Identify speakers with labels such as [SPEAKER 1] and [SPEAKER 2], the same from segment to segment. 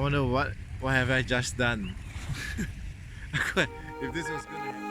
[SPEAKER 1] wonder what have I just done. If this was gonna happen.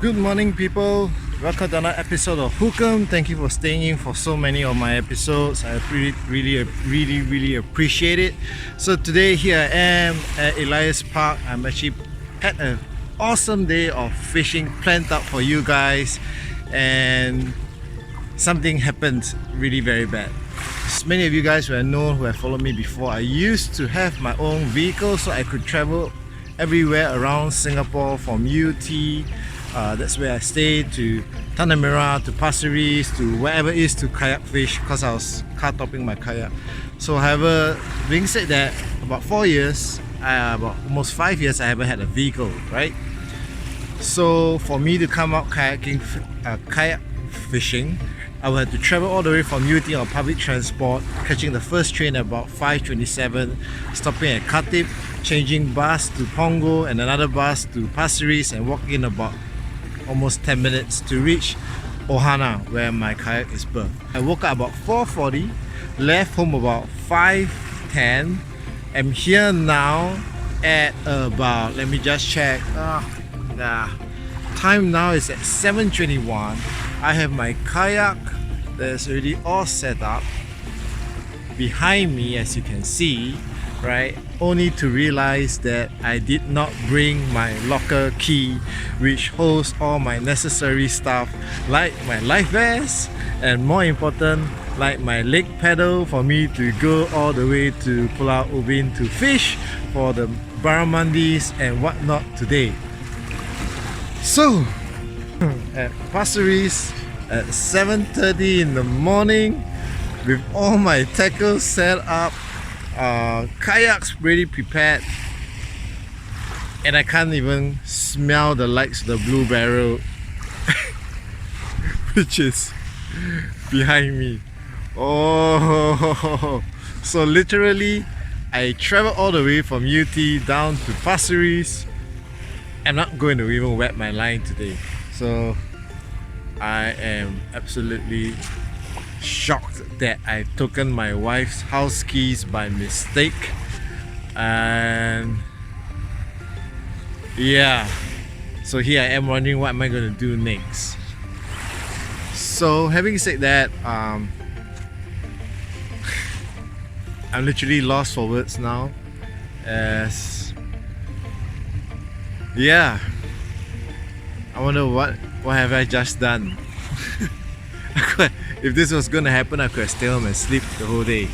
[SPEAKER 1] Good morning, people. Welcome to another episode of Hookem. Thank you for staying in for so many of my episodes. I really appreciate it. So today here I am at Elias Park. I'm actually had an awesome day of fishing planned out for you guys, and something happened really very bad. As many of you guys who I know who have followed me before, I used to have my own vehicle so I could travel everywhere around Singapore, from UT, that's where I stayed, to Tanah Merah, to Pasir Ris, to wherever it is, to kayak fish, because I was car topping my kayak. So however, being said that, about 4 years, about almost 5 years, I haven't had a vehicle, right? So for me to come out kayak fishing, I would have to travel all the way from UT on public transport, catching the first train at about 5:27, stopping at Khatib, changing bus to Punggol and another bus to Pasir Ris, and walking in about almost 10 minutes to reach Ohana, where my kayak is berthed. I woke up about 4:40, left home about 5:10. I'm here now at about, let me just check, time now is at 7:21. I have my kayak that's already all set up behind me, as you can see, right? Only to realize that I did not bring my locker key, which holds all my necessary stuff, like my life vest, and more important, like my leg pedal for me to go all the way to Pulau Ubin to fish for the barramandis and whatnot today. So at Pasir Ris at 7:30 in the morning, with all my tackles set up, kayaks ready prepared, and I can't even smell the lights of the Blue Barrel which is behind me. Oh, so literally I traveled all the way from UT down to Pasir Ris. I'm not going to even wet my line today, so I am absolutely shocked that I've taken my wife's house keys by mistake. And yeah, so here I am wondering what am I going to do next. So having said that, I'm literally lost for words now, as yeah, I wonder what have I just done. If this was gonna happen, I could have stayed home and sleep the whole day.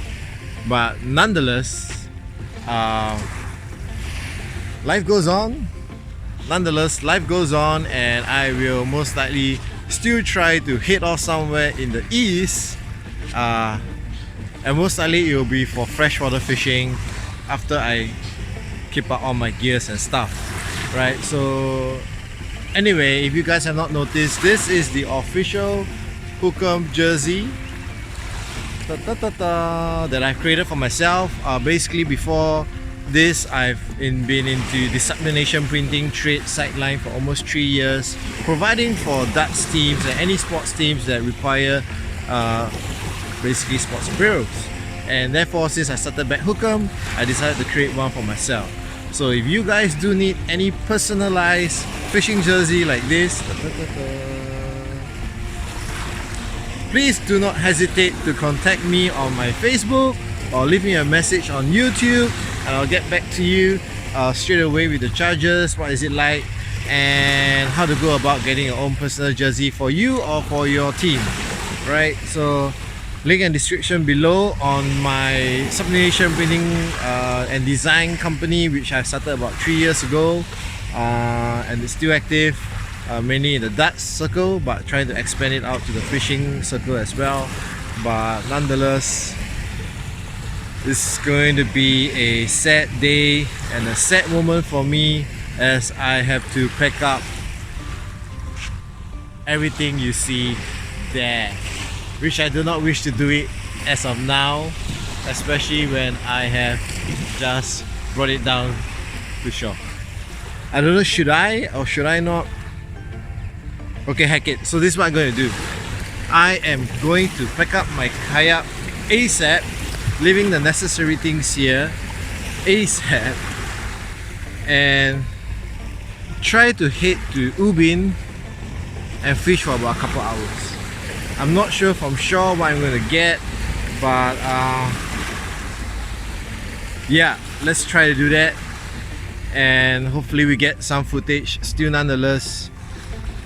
[SPEAKER 1] But nonetheless, life goes on. Life goes on, and I will most likely still try to head off somewhere in the east, and most likely it will be for freshwater fishing after I keep up all my gears and stuff, right? So anyway, if you guys have not noticed, this is the official Hookem jersey that I've created for myself. Basically, before this, I've been into the sublimation printing trade sideline for almost 3 years, providing for darts teams and any sports teams that require basically sports apparels. And therefore, since I started back Hookem, I decided to create one for myself. So if you guys do need any personalized fishing jersey like this, please do not hesitate to contact me on my Facebook or leave me a message on YouTube, and I'll get back to you straight away with the charges, what is it like, and how to go about getting your own personal jersey for you or for your team, right? So link and description below on my sublimation printing and design company, which I started about 3 years ago, and it's still active, mainly in the darts circle, but trying to expand it out to the fishing circle as well. But nonetheless, this is going to be a sad day and a sad moment for me, as I have to pack up everything you see there, which I do not wish to do it as of now, especially when I have just brought it down to shore. I don't know, should I or should I not? Okay, heck it. So this is what I'm going to do. I am going to pack up my kayak ASAP, leaving the necessary things here ASAP, and try to head to Ubin and fish for about a couple hours. I'm not sure from shore what I'm going to get, but yeah, let's try to do that, and hopefully we get some footage. Still, nonetheless,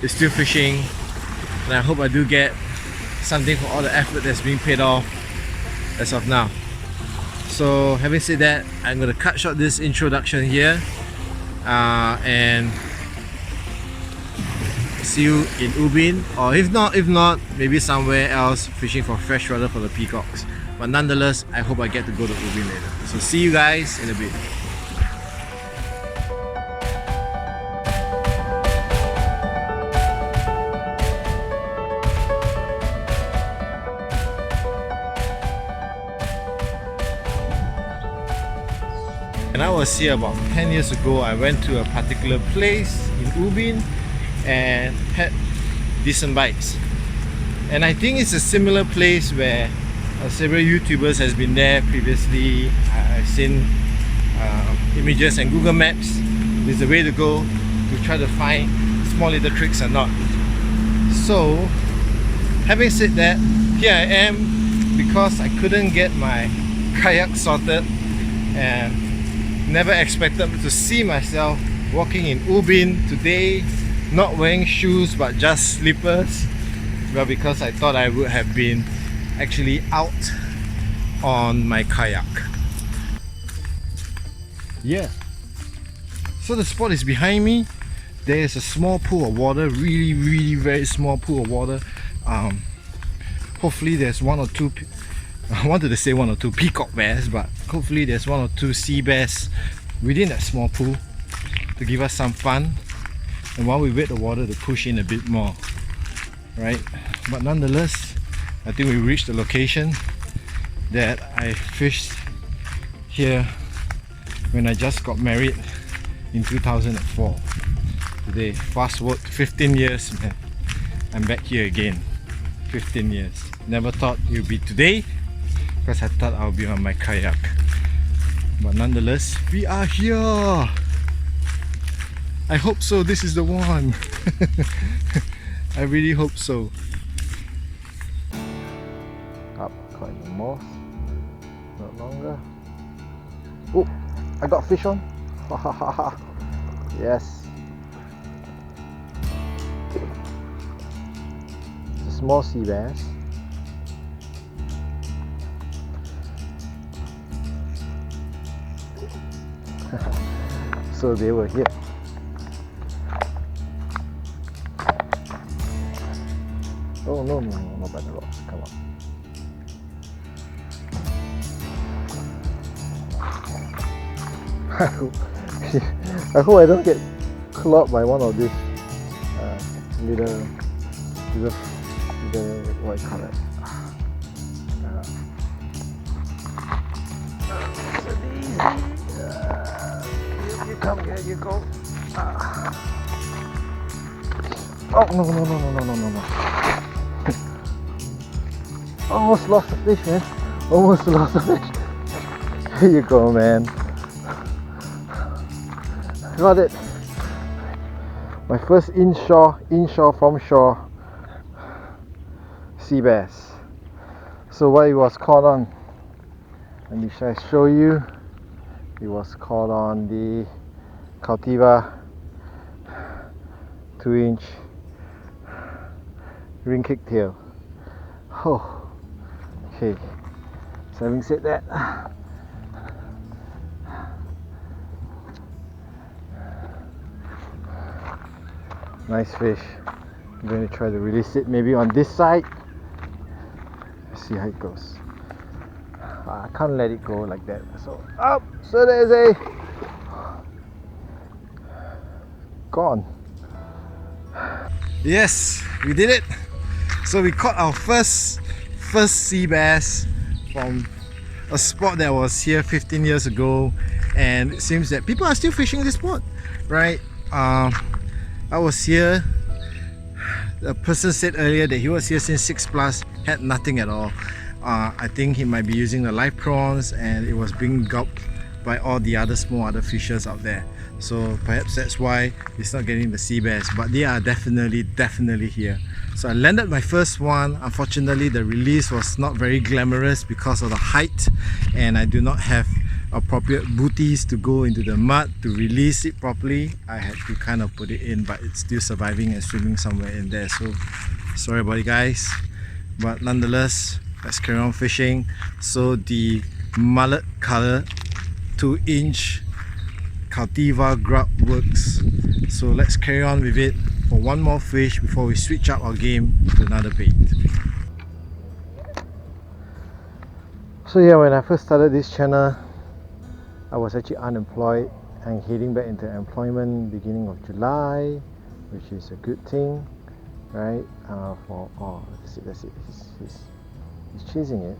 [SPEAKER 1] it's still fishing, and I hope I do get something for all the effort that's being paid off as of now. So having said that, I'm going to cut short this introduction here, and see you in Ubin, or if not, maybe somewhere else fishing for freshwater for the peacocks. But nonetheless, I hope I get to go to Ubin later. So see you guys in a bit. And I was here about 10 years ago. I went to a particular place in Ubin and had decent bites. And I think it's a similar place where several YouTubers has been there previously. I've seen images and Google Maps. There's a way to go to try to find small little tricks or not. So having said that, here I am because I couldn't get my kayak sorted, and never expected to see myself walking in Ubin today, not wearing shoes but just slippers. Well, because I thought I would have been actually out on my kayak. Yeah. So the spot is behind me. There is a small pool of water, really very small pool of water. Hopefully there's one or two, I wanted to say one or two peacock bears, but hopefully there's one or two sea bears within that small pool to give us some fun, and while we wait the water to push in a bit more, right? But nonetheless, I think we reached the location that I fished here when I just got married in 2004. Today, fast forward 15 years, man, I'm back here again. 15 years. Never thought it would be today, because I thought I would be on my kayak. But nonetheless, we are here. I hope so. This is the one. I really hope so. Up quite the moss. Not longer. Oh, I got fish on. Yes. It's a small sea bass. So they were here. Oh no, not by the rocks, come on. I hope I don't get clogged by one of these little what do you call it? You come here, you go. Oh no. Almost lost the fish, man. Almost lost the fish. Here you go, man. Got it. My first inshore from shore sea bass. So what it was caught on, let me show you. It was caught on the Cultiva 2-inch ring kicktail. Oh, okay. So having said that, nice fish. I'm going to try to release it maybe on this side. Let's see how it goes. I can't let it go like that. So up. So there's a gone. Yes, we did it. So we caught our first sea bass from a spot that was here 15 years ago, and it seems that people are still fishing this spot, right? I was here. The person said earlier that he was here since 6 plus, had nothing at all. I think he might be using the live prawns and it was being gulped by all the other other fishes out there. So perhaps that's why he's not getting the sea bass, but they are definitely here. So I landed my first one. Unfortunately, the release was not very glamorous because of the height, and I do not have appropriate booties to go into the mud to release it properly. I had to kind of put it in, but it's still surviving and swimming somewhere in there. So sorry about it, guys, but nonetheless, let's carry on fishing. So the mullet color 2-inch Cultiva grub works. So let's carry on with it for one more fish before we switch up our game to another bait. So yeah, when I first started this channel, I was actually unemployed and heading back into employment beginning of July, which is a good thing, right? That's it. He's chasing it,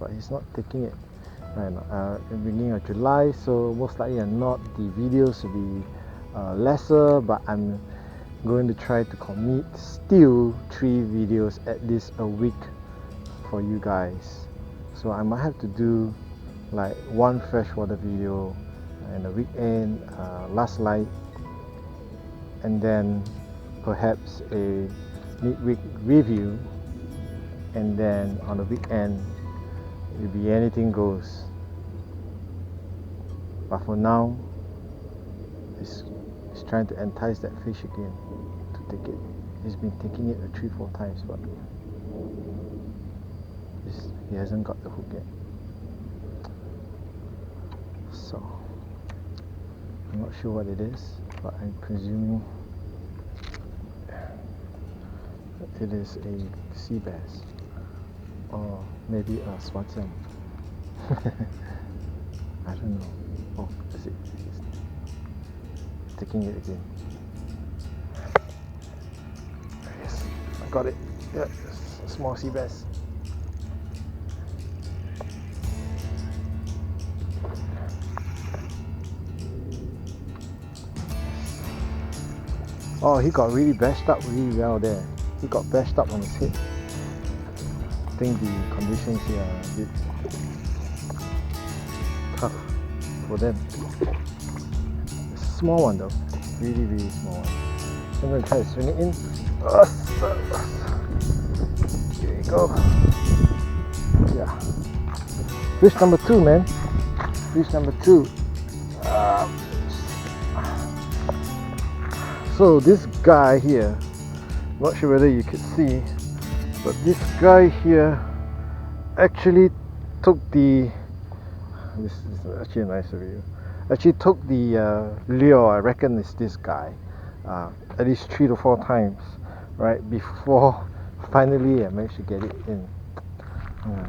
[SPEAKER 1] but he's not taking it right now. In the beginning of July, so most likely or not, the videos will be lesser, but I'm going to try to commit still 3 videos at least a week for you guys. So I might have to do like one freshwater video in the weekend, last light, and then perhaps a midweek review, and then on the weekend it'll be anything goes. But for now, it's trying to entice that fish again to take it. He's been taking it 3-4 times, but he hasn't got the hook yet. So I'm not sure what it is, but I'm presuming it is a sea bass, or maybe a swatsan. I don't know. Oh, is it? It's taking it again. Yes, I got it. Yeah, it's a small sea bass. Oh, he got really bashed up really well there. He got bashed up on his head. I think the conditions here are a bit tough for them. It's a small one though, really small one. So I'm going to try to swing it in. Here you go. Yeah. Fish number 2, man. Fish number 2. So this guy here, not sure whether you could see, but this guy here actually took the, this is actually a nice view, actually took the lure. I reckon it's this guy, at least 3 to 4 times, right, before finally I managed to get it in.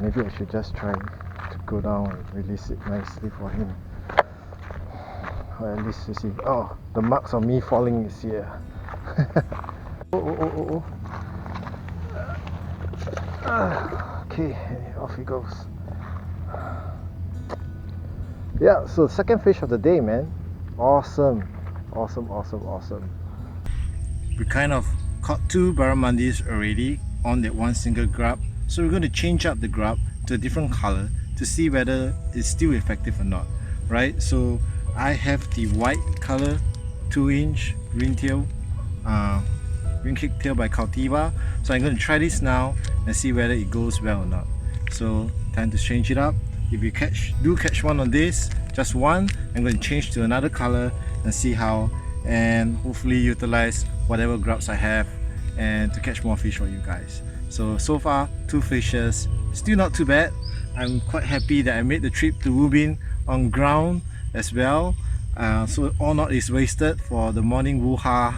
[SPEAKER 1] Maybe I should just try to go down and release it nicely for him. Or at least you see, oh, the marks of me falling is here. Oh. Okay, off he goes. Yeah, so second fish of the day, man. Awesome. We kind of caught 2 barramundis already on that one single grub, so we're going to change up the grub to a different color to see whether it's still effective or not, right? So I have the white color 2-inch ringtail, ring kick tail by Cultiva. So I'm going to try this now and see whether it goes well or not. So time to change it up. If you do catch one on this, just one, I'm going to change to another color and see how, and hopefully utilize whatever grubs I have and to catch more fish for you guys. So far 2 fishes, still not too bad. I'm quite happy that I made the trip to Ubin on ground as well, so all not is wasted for the morning woo-ha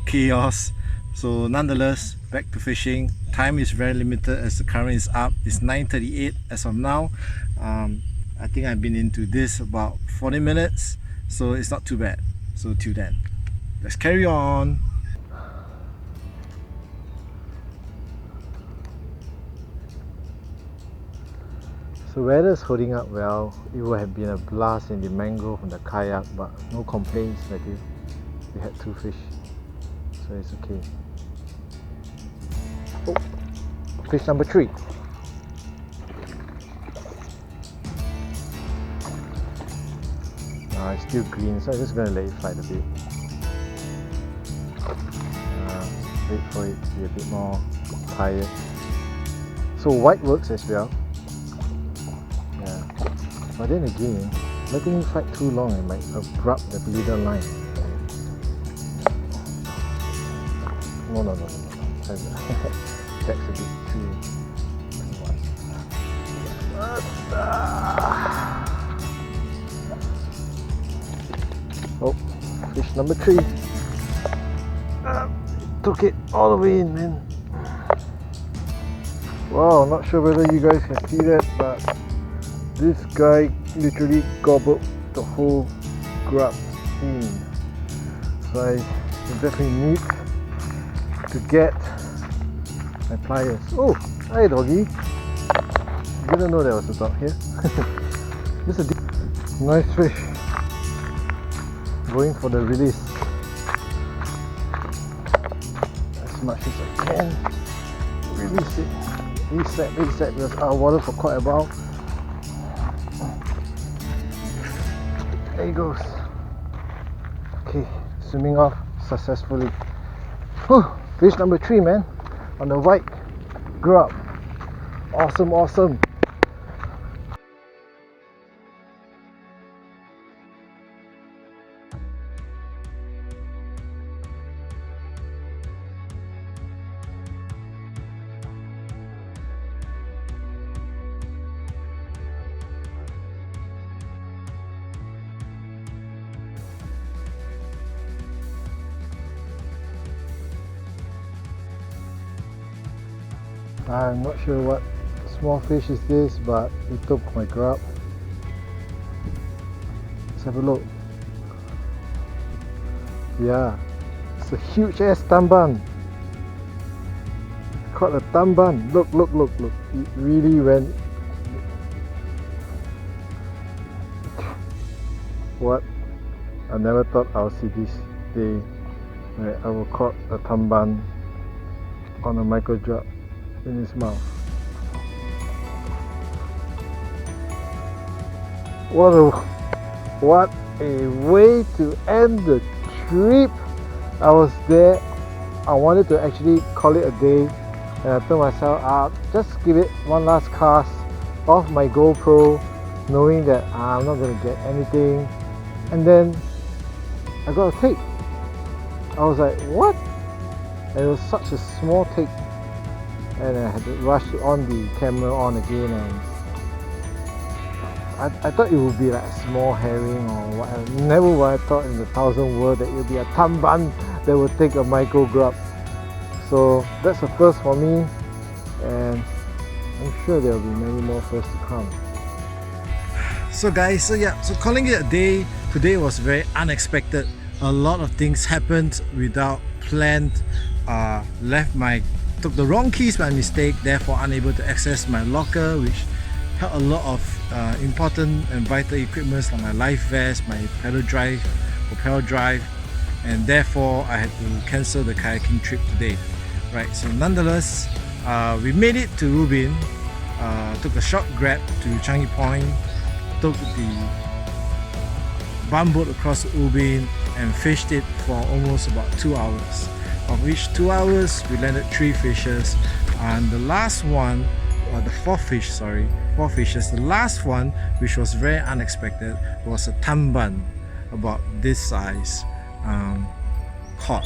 [SPEAKER 1] chaos. So nonetheless, back to fishing. Time is very limited as the current is up. It's 9:38 as of now. I think I've been into this about 40 minutes, so it's not too bad. So till then, let's carry on. So weather's holding up well. It would have been a blast in the mangrove from the kayak, but no complaints, Mathew. We had 2 fish, so it's okay. Oh, fish number 3. It's still green, so I'm just going to let it fight a bit. Wait for it to be a bit more tired. So white works as well. Yeah, but then again, letting it fight too long, it might abrupt the leader line. No. That's a bit too much. Oh, fish number 3. Took it all the way in, man. Wow, not sure whether you guys can see that, but this guy literally gobbled the whole grub in. So I definitely need to get my pliers. Oh, hi doggy. Didn't know there was a dog here. This is a nice fish. Going for the release as much as I can. Release it. Reset because our water for quite a while. There he goes. Okay, swimming off successfully. Whew, fish number 3, man, on the white grub. Awesome. I'm not sure what small fish is this, but it took my grub. Let's have a look. Yeah, it's a huge ass tamban. Caught a tamban. Look. It really went. What? I never thought I'll see this day where I will caught a tamban on a micro drop in his mouth. What a way to end the trip. I was there. I wanted to actually call it a day, and I told myself, just give it one last cast off my GoPro, knowing that I'm not going to get anything. And then I got a take. I was like, what? And it was such a small take, and I had to rush on the camera on again, and I thought it would be like a small herring or whatever. Never would I thought in the 1,000 world that it would be a tamban that would take a micro grub. So that's the first for me, and I'm sure there will be many more firsts to come. So guys, so calling it a day, today was very unexpected. A lot of things happened without planned. Took the wrong keys by mistake, therefore unable to access my locker, which held a lot of important and vital equipment like my life vest, my pedal drive, and therefore I had to cancel the kayaking trip today. Right, so nonetheless, we made it to Ubin, took a short grab to Changi Point, took the bum boat across Ubin and fished it for almost about 2 hours. Of which 2 hours we landed 3 fishes, and the last one, or the 4th fish, sorry, 4 fishes. The last one, which was very unexpected, was a tamban about this size, caught.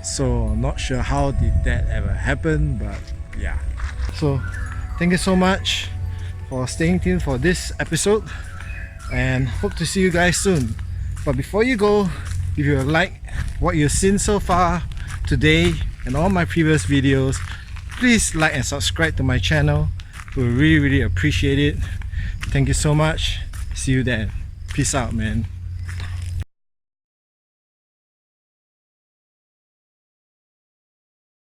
[SPEAKER 1] So not sure how did that ever happen, but yeah. So thank you so much for staying tuned for this episode, and hope to see you guys soon. But before you go, if you like what you've seen so far today and all my previous videos, please like and subscribe to my channel. We really appreciate it. Thank you so much. See you then. Peace out, man.